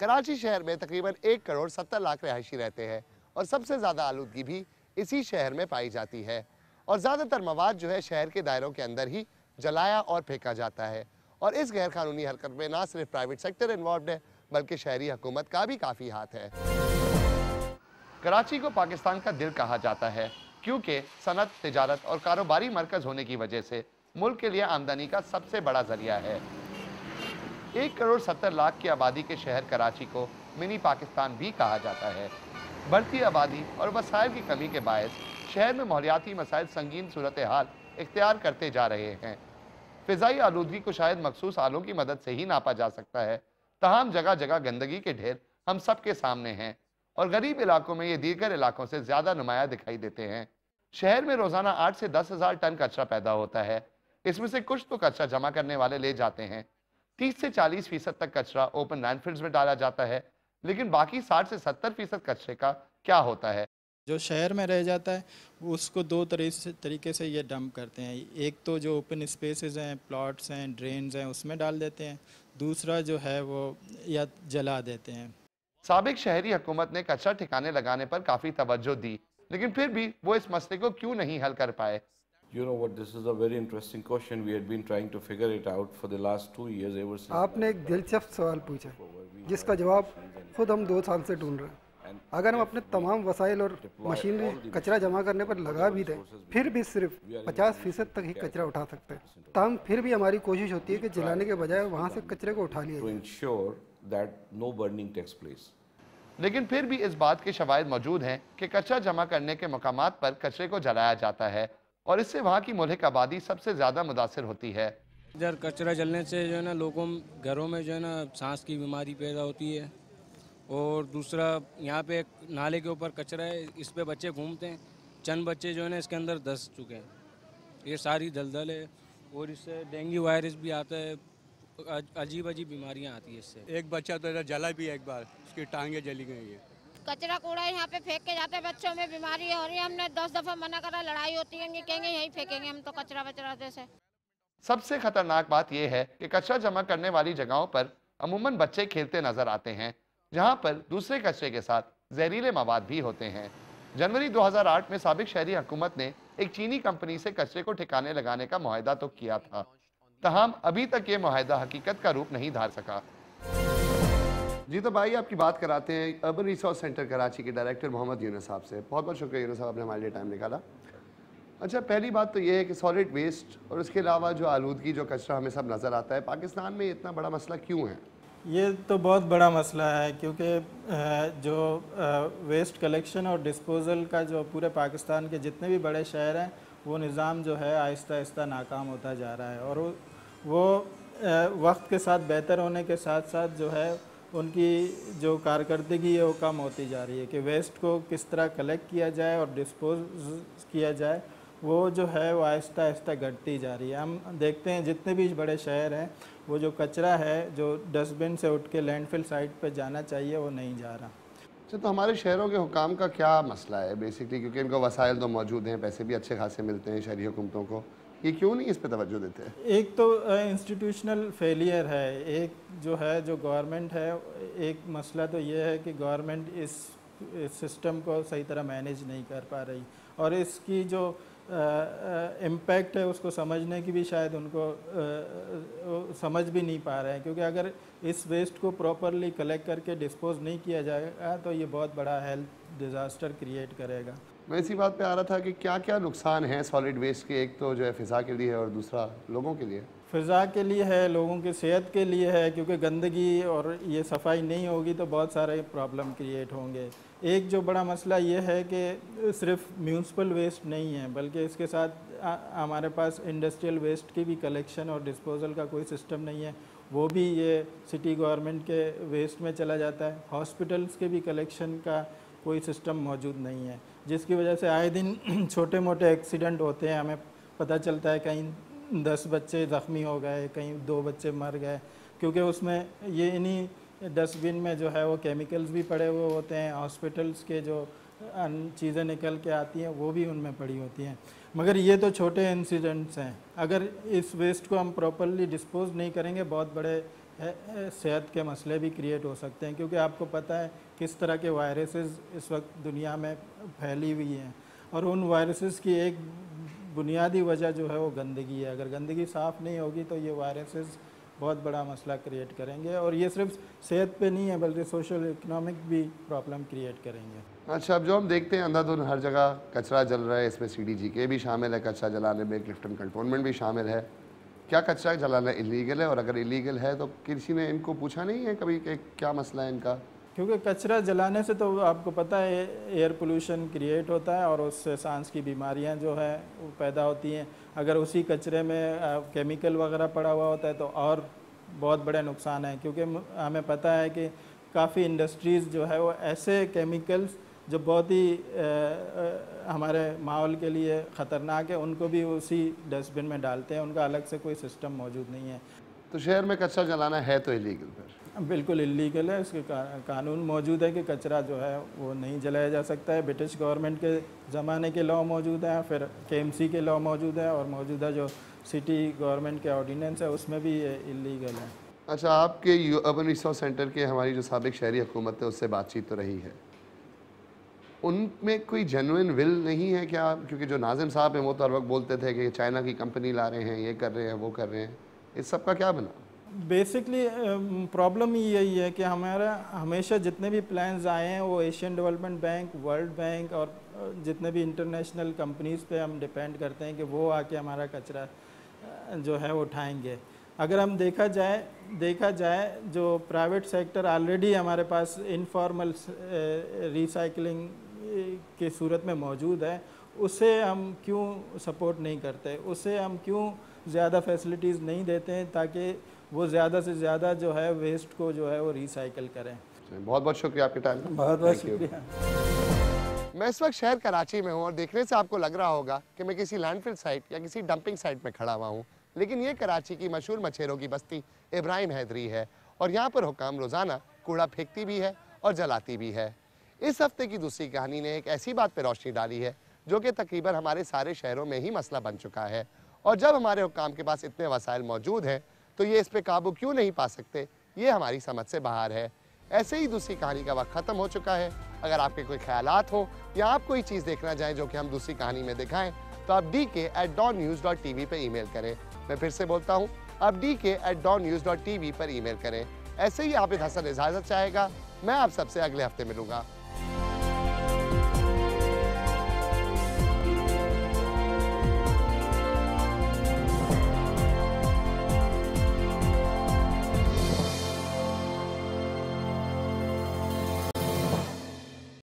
कराची शहर में तकरीबन 1 करोड़ 70 लाख रहायशी रहते हैं और सबसे ज़्यादा आलूदगी भी इसी शहर में पाई जाती है और ज़्यादातर मवाद जो है शहर के दायरों के अंदर ही जलाया और फेंका जाता है। और इस गैर कानूनी हरकत में ना सिर्फ प्राइवेट सेक्टर इन्वॉल्व है बल्कि शहरी हुकूमत का भी काफ़ी हाथ है। कराची को पाकिस्तान का दिल कहा जाता है क्योंकि सनत, तिजारत और कारोबारी मरकज होने की वजह से मुल्क के लिए आमदनी का सबसे बड़ा जरिया है। 1 करोड़ 70 लाख की आबादी के शहर कराची को मिनी पाकिस्तान भी कहा जाता है। बढ़ती आबादी और वसाइल की कमी के बायस शहर में माहौलियाती मसाइल संगीन सूरत हाल इख्तियार करते जा रहे हैं। फिजाई आलूदगी को शायद मखसूस आलों की मदद से ही नापा जा सकता है, तमाम जगह जगह गंदगी के ढेर हम सब के सामने हैं और गरीब इलाकों में ये दीगर इलाकों से ज़्यादा नुमाया दिखाई देते हैं। शहर में रोज़ाना 8 से 10 हज़ार टन कचरा पैदा होता है। इसमें से कुछ तो कचरा जमा करने वाले ले जाते हैं। 30 से 40% तक कचरा ओपन लैंडफिल्स में डाला जाता है, लेकिन बाकी 60 से 70% कचरे का क्या होता है? जो शहर में रह जाता है उसको दो तरीके से ये डंप करते हैं। एक तो जो ओपन स्पेसेस हैं, प्लॉट्स हैं, ड्रेन्स हैं, उसमें डाल देते हैं। दूसरा जो है वो या जला देते हैं। साबिक शहरी हुकूमत ने कचरा ठिकाने लगाने पर काफ़ी तवज्जो दी, लेकिन फिर भी वो इस मसले को क्यों नहीं हल कर पाए? You know what, this is a very interesting question. We had been trying to figure it out for the last 2 years ever since. आपने एक दिलचस्प सवाल पूछा जिसका जवाब खुद हम 2 साल से ढूंढ रहे हैं। अगर हम अपने तमाम वसाइल और मशीनरी कचरा जमा करने पर लगा भी दें, फिर भी सिर्फ 50% तक ही कचरा उठा सकते हैं। तमाम फिर भी हमारी कोशिश होती है कि जलाने के बजाय वहाँ से कचरे को उठा लिया To जाए। ensure that no burning takes place. लेकिन फिर भी इस बात के शवाहिद मौजूद हैं कि कचरा जमा करने के मकामात पर कचरे को जलाया जाता है और इससे वहाँ की मुल्क आबादी सबसे ज़्यादा मुतासिर होती है। इधर कचरा जलने से जो है ना लोगों घरों में जो है ना सांस की बीमारी पैदा होती है और दूसरा यहाँ पे एक नाले के ऊपर कचरा है, इस पे बच्चे घूमते हैं। चंद बच्चे जो है ना इसके अंदर धंस चुके हैं। ये सारी दलदल है और इससे डेंगू वायरस भी आता है, अजीब अजीब बीमारियाँ आती है इससे। एक बच्चा तो इधर जला भी है, एक बार उसकी टांगें जली गई है। कचरा कूड़ा यहाँ पे फेंक के जाते हैं, बच्चों में बीमारी हो रही है। हमने 10 दफ़ा मना करा, लड़ाई होती है, कहेंगे यहीं फेंकेंगे हम तो कचरा बचरा से। सबसे खतरनाक बात यह है कि कचरा जमा करने वाली जगहों पर अमूमन बच्चे खेलते नजर आते हैं, जहां पर दूसरे कचरे के साथ जहरीले मवाद भी होते हैं। जनवरी 2008 में साबिक शहरी हुकूमत ने एक चीनी कंपनी से कचरे को ठिकाने लगाने का मुआहदा तो किया था, तहम अभी तक ये मुआहदा हकीकत का रूप नहीं धार सका। जी तो भाई आपकी बात कराते हैं अर्बन रिसोर्स सेंटर कराची के डायरेक्टर मोहम्मद यूनुस साहब से। बहुत बहुत शुक्रिया यूनुस साहब, आपने हमारे लिए टाइम निकाला। अच्छा, पहली बात तो ये है कि सॉलिड वेस्ट और उसके अलावा जो आलूदगी, जो कचरा हमें सब नज़र आता है, पाकिस्तान में इतना बड़ा मसला क्यों है? ये तो बहुत बड़ा मसला है क्योंकि जो वेस्ट कलेक्शन और डिस्पोज़ल का जो पूरे पाकिस्तान के जितने भी बड़े शहर हैं वो निज़ाम जो है आहिस्ता आहिस्ता नाकाम होता जा रहा है और वो वक्त के साथ बेहतर होने के साथ साथ जो है उनकी जो कारकर्दगी है वो कम होती जा रही है कि वेस्ट को किस तरह कलेक्ट किया जाए और डिस्पोज किया जाए, वो जो है वो आहिस्ता आहिस्ता घटती जा रही है। हम देखते हैं जितने भी बड़े शहर हैं वो जो कचरा है जो डस्टबिन से उठ के लैंडफिल साइट पर जाना चाहिए वो नहीं जा रहा। अच्छा, तो हमारे शहरों के हुकाम का क्या मसला है बेसिकली? क्योंकि इनको वसाइल तो मौजूद हैं, पैसे भी अच्छे खासे मिलते हैं शहरी हुकूमतों को, ये क्यों नहीं इस पर तवज्जो देते हैं? एक तो इंस्टीट्यूशनल फेलियर है, एक जो है जो गवर्नमेंट है, एक मसला तो ये है कि गवर्नमेंट इस सिस्टम को सही तरह मैनेज नहीं कर पा रही और इसकी जो इम्पैक्ट है उसको समझने की भी शायद उनको समझ भी नहीं पा रहे हैं, क्योंकि अगर इस वेस्ट को प्रॉपरली कलेक्ट करके डिस्पोज नहीं किया जाएगा तो ये बहुत बड़ा हेल्थ डिज़ास्टर क्रिएट करेगा। मैं इसी बात पे आ रहा था कि क्या क्या नुकसान हैं सॉलिड वेस्ट के? एक तो जो है फ़िज़ा के लिए और दूसरा लोगों के लिए। फ़िज़ा के लिए है, लोगों की सेहत के लिए है, क्योंकि गंदगी और ये सफाई नहीं होगी तो बहुत सारे प्रॉब्लम क्रिएट होंगे। एक जो बड़ा मसला ये है कि सिर्फ म्यूनसिपल वेस्ट नहीं है बल्कि इसके साथ हमारे पास इंडस्ट्रियल वेस्ट की भी कलेक्शन और डिस्पोज़ल का कोई सिस्टम नहीं है, वो भी ये सिटी गवर्नमेंट के वेस्ट में चला जाता है। हॉस्पिटल्स के भी कलेक्शन का कोई सिस्टम मौजूद नहीं है, जिसकी वजह से आए दिन छोटे मोटे एक्सीडेंट होते हैं। हमें पता चलता है कहीं 10 बच्चे ज़ख्मी हो गए, कहीं 2 बच्चे मर गए, क्योंकि उसमें ये इन्हीं डस्टबिन में जो है वो केमिकल्स भी पड़े हुए होते हैं। हॉस्पिटल्स के जो चीज़ें निकल के आती हैं वो भी उनमें पड़ी होती हैं। मगर ये तो छोटे इंसिडेंट्स हैं, अगर इस वेस्ट को हम प्रॉपरली डिस्पोज नहीं करेंगे बहुत बड़े सेहत के मसले भी क्रिएट हो सकते हैं, क्योंकि आपको पता है किस तरह के वायरसेस इस वक्त दुनिया में फैली हुई हैं, और उन वायरसेस की एक बुनियादी वजह जो है वो गंदगी है। अगर गंदगी साफ़ नहीं होगी तो ये वायरसेस बहुत बड़ा मसला क्रिएट करेंगे, और ये सिर्फ सेहत पे नहीं है बल्कि सोशल इकोनॉमिक भी प्रॉब्लम क्रिएट करेंगे। अच्छा, अब जो हम देखते हैं अंधाधुंध हर जगह कचरा जल रहा है, इसमें CDGK भी शामिल है, कचरा जलाने में क्लिफ्टन कंटोनमेंट भी शामिल है। क्या कचरा जलाना इलीगल है, और अगर इलीगल है तो किसी ने इनको पूछा नहीं है कभी कि क्या मसला है इनका? क्योंकि कचरा जलाने से तो आपको पता है एयर पोल्यूशन क्रिएट होता है और उससे सांस की बीमारियां जो है वो पैदा होती हैं। अगर उसी कचरे में केमिकल वगैरह पड़ा हुआ होता है तो और बहुत बड़े नुकसान हैं, क्योंकि हमें पता है कि काफ़ी इंडस्ट्रीज़ जो है वो ऐसे केमिकल्स जो बहुत ही हमारे माहौल के लिए ख़तरनाक है उनको भी उसी डस्टबिन में डालते हैं, उनका अलग से कोई सिस्टम मौजूद नहीं है। तो शहर में कचरा जलाना है तो इलीगल फिर? बिल्कुल इलीगल है, इसके कानून मौजूद है कि कचरा जो है वो नहीं जलाया जा सकता है। ब्रिटिश गवर्नमेंट के ज़माने के लॉ मौजूद हैं, फिर KMC के लॉ मौजूद है, और मौजूदा जो सिटी गवर्नमेंट के ऑर्डिनेंस है उसमें भी ये इलीगल है। अच्छा, आपके अर्बन रिसोर्स सेंटर के हमारी जो साबिक शहरी हुकूमत है उससे बातचीत तो रही है, उनमें कोई जेन्युइन विल नहीं है क्या? क्योंकि जो नाजिम साहब हैं वो तो हर वक्त बोलते थे कि चाइना की कंपनी ला रहे हैं, ये कर रहे हैं, वो कर रहे हैं, इस सब का क्या बना? बेसिकली प्रॉब्लम ही यही है कि हमारा हमेशा जितने भी प्लान्स आए हैं वो Asian development bank, world bank और जितने भी इंटरनेशनल कंपनीज़ पे हम डिपेंड करते हैं कि वो आके हमारा कचरा जो है वो उठाएंगे। अगर हम देखा जाए जो प्राइवेट सेक्टर ऑलरेडी हमारे पास इनफॉर्मल रिसाइकलिंग की सूरत में मौजूद है, उसे हम क्यों सपोर्ट नहीं करते, उसे हम क्यों ज़्यादा फैसिलिटीज़ नहीं देते हैं ताकि वो ज़्यादा से ज़्यादा जो है वेस्ट को जो है वो रिसाइकिल करें। बहुत बहुत शुक्रिया आपके टाइम। बहुत बहुत शुक्रिया। मैं इस वक्त शहर कराची में हूँ और देखने से आपको लग रहा होगा कि मैं किसी लैंडफिल साइट या किसी डंपिंग साइट में खड़ा हुआ हूँ, लेकिन ये कराची की मशहूर मछेरों की बस्ती इब्राहिम हैदरी है, और यहाँ पर हुकाम रोज़ाना कूड़ा फेंकती भी है और जलाती भी है। इस हफ्ते की दूसरी कहानी ने एक ऐसी बात पर रोशनी डाली है जो कि तकरीबन हमारे सारे शहरों में ही मसला बन चुका है, और जब हमारे हुकाम के पास इतने वसाइल मौजूद हैं तो ये इस पर काबू क्यों नहीं पा सकते, ये हमारी समझ से बाहर है। ऐसे ही दूसरी कहानी का वक्त ख़त्म हो चुका है। अगर आपके कोई ख्यालात हो या आप कोई चीज़ देखना चाहें जो कि हम दूसरी कहानी में दिखाएं तो आप dk@dawnnews.tv पर ईमेल करें। मैं फिर से बोलता हूँ, आप dk@dawnnews.tv पर ईमेल करें। ऐसे ही आबिद हसन इजाज़त चाहेगा। मैं आप सबसे अगले हफ्ते मिलूँगा।